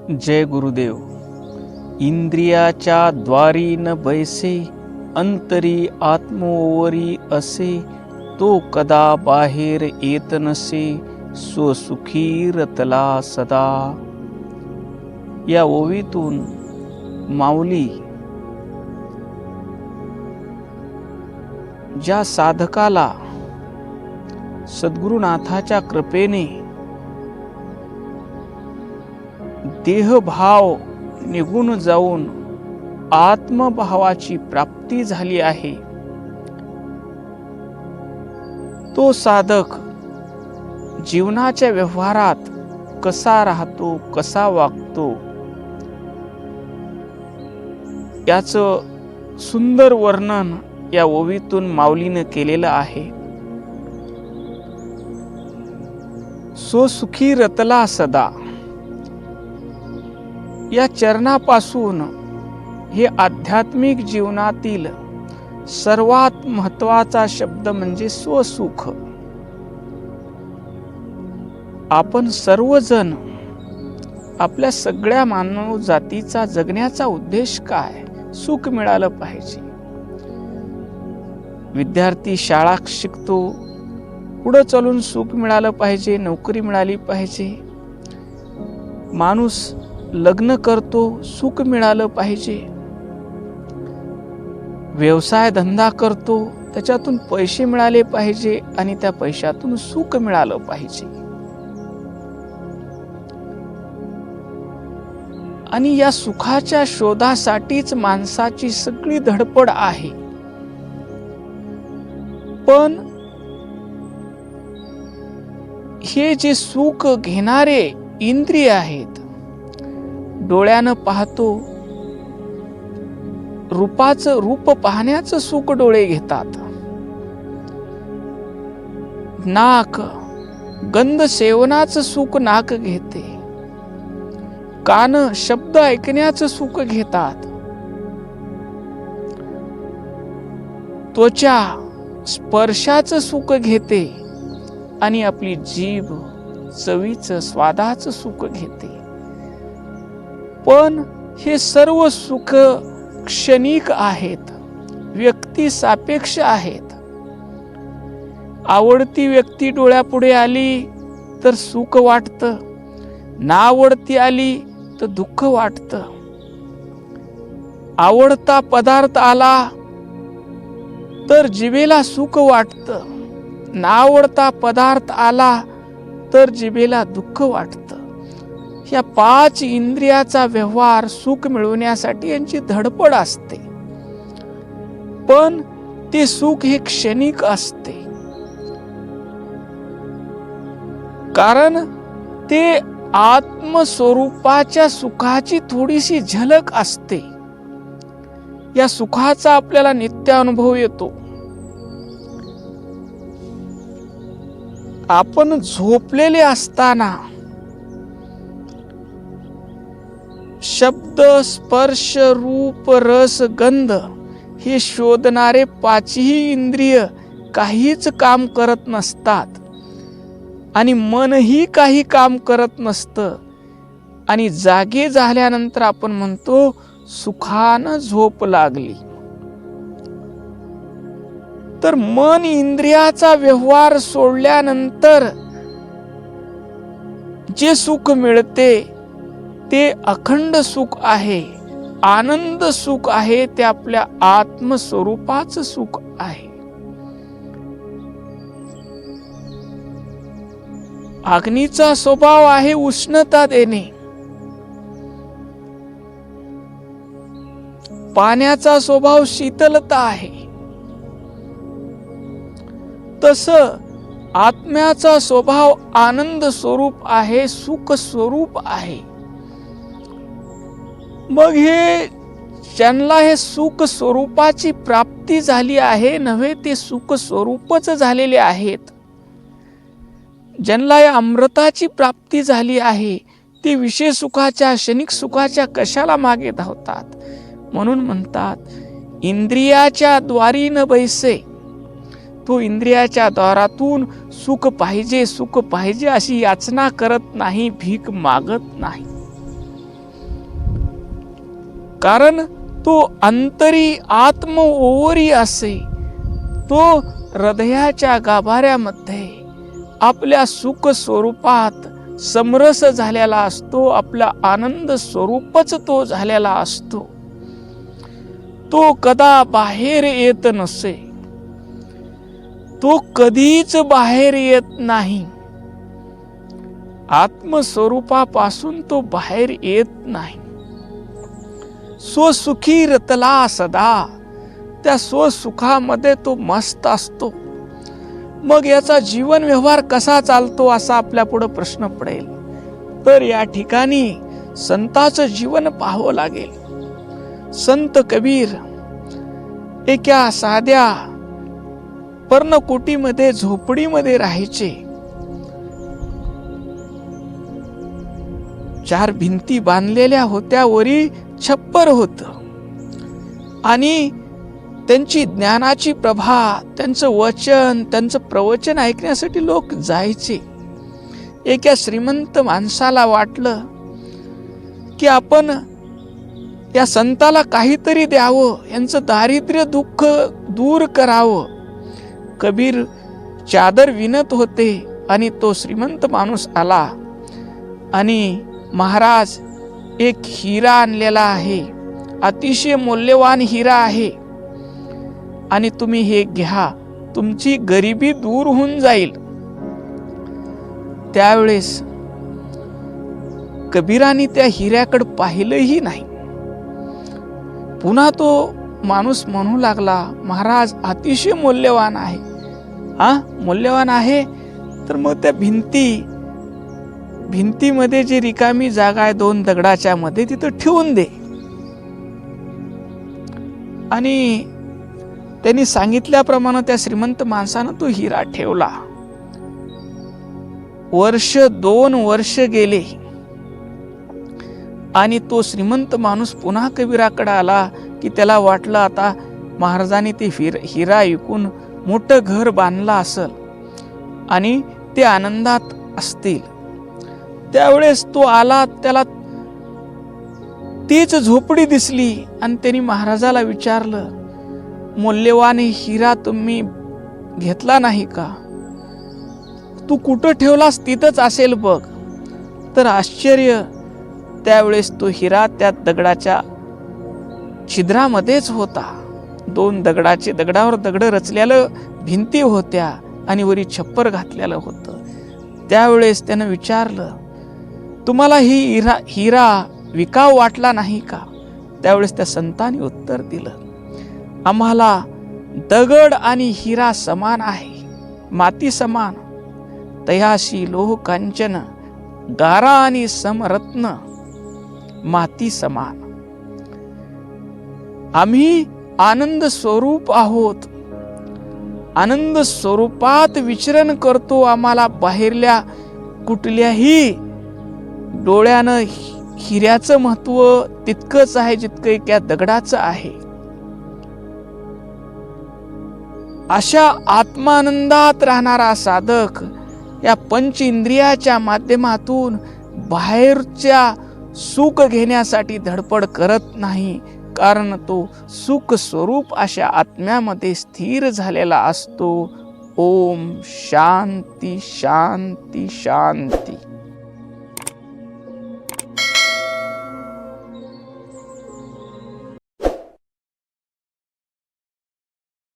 जय गुरुदेव. इंद्रियाच्या द्वारी न बैसे, अंतरी आत्मोवरी असे, तो कदा बाहेर येत नसे, स्वसुखी रतला सदा. या ओवीतून माऊली ज्या साधकाला सद्गुरुनाथाच्या कृपेने देहभाव निघून जाऊन आत्मभावाची प्राप्ती झाली आहे, तो साधक जीवनाच्या व्यवहारात कसा राहतो, कसा वागतो, याचं सुंदर वर्णन या ओवीतून माऊलीने केलेलं आहे. सो सुखी रतला सदा या चरणापासून हे आध्यात्मिक जीवनातील सर्वात महत्वाचा शब्द म्हणजे स्वसुख. आपण सर्वजण आपल्या सगळ्या मानव जातीचा जगण्याचा उद्देश काय? सुख मिळालं पाहिजे. विद्यार्थी शाळा शिकतो, पुढे चालून सुख मिळालं पाहिजे, नोकरी मिळाली पाहिजे. माणूस लग्न करतो, सुख मिळालं पाहिजे. व्यवसाय धंदा करतो, त्याच्यातून पैसे मिळाले पाहिजे आणि त्या पैशातून सुख मिळालं पाहिजे. आणि या सुखाच्या शोधासाठीच माणसाची सगळी धडपड आहे. पण हे जे सुख घेणारे इंद्रिय आहेत, डोळ्यानं पाहतो, रूप पाहण्याचं सुख डोळे घेतात. नाक गंध सेवनाचं सुख नाक घेते. कान शब्द ऐकण्याचं सुख घेतात. त्वचा स्पर्शाचं सुख घेते आणि आपली जीभ चवीचं स्वादाचं सुख घेते. पण हे सर्व सुख क्षणिक आहेत, व्यक्ती सापेक्ष आहेत. आवडती व्यक्ती डोळ्यापुढे आली तर सुख वाटतं, नावडती आली तर दुःख वाटतं. आवडता पदार्थ आला तर जिभेला सुख वाटतं, नावडता पदार्थ आला तर जिभेला दुःख वाटतं. या 5 इंद्रियाचा व्यवहार सुख मिळवण्यासाठी यांची धडपड असते. पण ते सुख हे क्षणिक असते, कारण ते आत्मस्वरूपाच्या सुखाची थोडीशी झलक असते. या सुखाचा आपल्याला नित्य अनुभव येतो. आपण झोपलेले असताना शब्द स्पर्श रूप रस गंध हे शोधणारे 5ही इंद्रिय काहीच काम करत नसतात आणि मनही काही काम करत नसतं. आणि जागे झाल्यानंतर आपण म्हणतो सुखानं झोप लागली. तर मन इंद्रियाचा व्यवहार सोडल्यानंतर जे सुख मिळते ते अखंड सुख आहे, आनंद सुख आहे. ते आपल्या आत्मस्वरूपाचं सुख आहे. अग्नीचा स्वभाव आहे उष्णता देणे, पाण्याचा स्वभाव शीतलता आहे. तसं आत्म्याचा स्वभाव आनंद स्वरूप आहे, सुख स्वरूप आहे. मग हे ज्यांना हे सुख स्वरूपाची प्राप्ती झाली आहे नव्हे, ते सुख स्वरूपच झालेले आहेत. ज्यांना या अमृताची प्राप्ती झाली आहे ते विषय सुखाच्या क्षणिक सुखाच्या कशाला मागे धावतात. म्हणून म्हणतात इंद्रियाच्या द्वारी न बैसे. तो इंद्रियाच्या द्वारातून सुख पाहिजे अशी याचना करत नाही, भीक मागत नाही. कारण तो अंतरी आत्म ओवरी असे, तो हृदयाच्या गाभाऱ्यामध्ये आपल्या सुख स्वरूपात समरस झालेला असतो, आपला आनंद स्वरूपच तो झालेला असतो. तो कदा बाहेर येत नसे, तो कधीच बाहेर येत नाही. आत्मस्वरूपापासून तो बाहेर येत नाही. स्वसुखी रतला सदा, त्या स्वसुखामध्ये तो मस्त असतो. मग याचा जीवन व्यवहार कसा चालतो असा आपल्या पुढे प्रश्न पडेल. तर या ठिकाणी संताचं जीवन पाहावं लागेल. संत कबीर एका साध्या पर्णकुटीमध्ये झोपडीमध्ये राहायचे. 4 भिंती बांधलेल्या होत्या, वरी छप्पर होत आणि त्यांची ज्ञानाची प्रभा, त्यांचं वचन, त्यांचं प्रवचन ऐकण्यासाठी लोक जायचे. एका श्रीमंत माणसाला वाटलं की आपण या संताला काहीतरी द्यावं, यांचं दारिद्र्य दुःख दूर करावं. कबीर चादर विणत होते आणि तो श्रीमंत माणूस आला आणि महाराज, एक हिरा आणलेला आहे, अतिशय मौल्यवान हिरा आहे आणि तुम्ही हे घ्या, तुमची गरिबी दूर होऊन जाईल. त्यावेळेस कबीराने त्या हिऱ्याकडे पाहिलंही नाही. पुन्हा तो माणूस म्हणू लागला, महाराज अतिशय मौल्यवान आहे. मौल्यवान आहे तर मग त्या भिंतीमध्ये जी रिकामी जागा आहे 2 दगडाच्या मध्ये, तिथं ठेवून दे. आणि त्यांनी सांगितल्याप्रमाणे त्या श्रीमंत माणसानं तो हिरा ठेवला. 2 वर्ष गेले आणि तो श्रीमंत माणूस पुन्हा कबीराकडे आला की त्याला वाटलं आता महाराजांनी ते हिरा विकून मोठं घर बांधलं असेल आणि ते आनंदात असतील. त्यावेळेस तो आला, त्याला तीच झोपडी दिसली आणि त्यांनी महाराजाला विचारलं, मौल्यवान हिरा तुम्ही घेतला नाही का? तू कुठं ठेवलास? तिथंच असेल बघ. तर आश्चर्य, त्यावेळेस तो हिरा त्या दगडाच्या छिद्रामध्येच होता. 2 दगडावर दगड रचलेलं भिंती होत्या आणि वरी छप्पर घातलेलं होतं. त्यावेळेस त्यानं विचारलं, तुम्हाला ही हिरा विकाव वाटला नाही का? त्यावेळेस त्या संतांनी उत्तर दिलं, आम्हाला दगड आणि हिरा समान आहे, माती समान. तयाशी लोह कांचन, गारा आणि समरत्न माती समान. आम्ही आनंद स्वरूप आहोत, आनंद स्वरूपात विचरण करतो. आम्हाला बाहेरल्या कुठल्याही डोळ्यानं हिऱ्याचं महत्व तितकंच आहे जितकं एका दगडाचं आहे. अशा आत्मानंदात राहणारा साधक या पंच इंद्रियाच्या माध्यमातून बाहेरच्या सुख घेण्यासाठी धडपड करत नाही, कारण तो सुख स्वरूप अशा आत्म्यामध्ये स्थिर झालेला असतो. ओम शांती शांती शांती.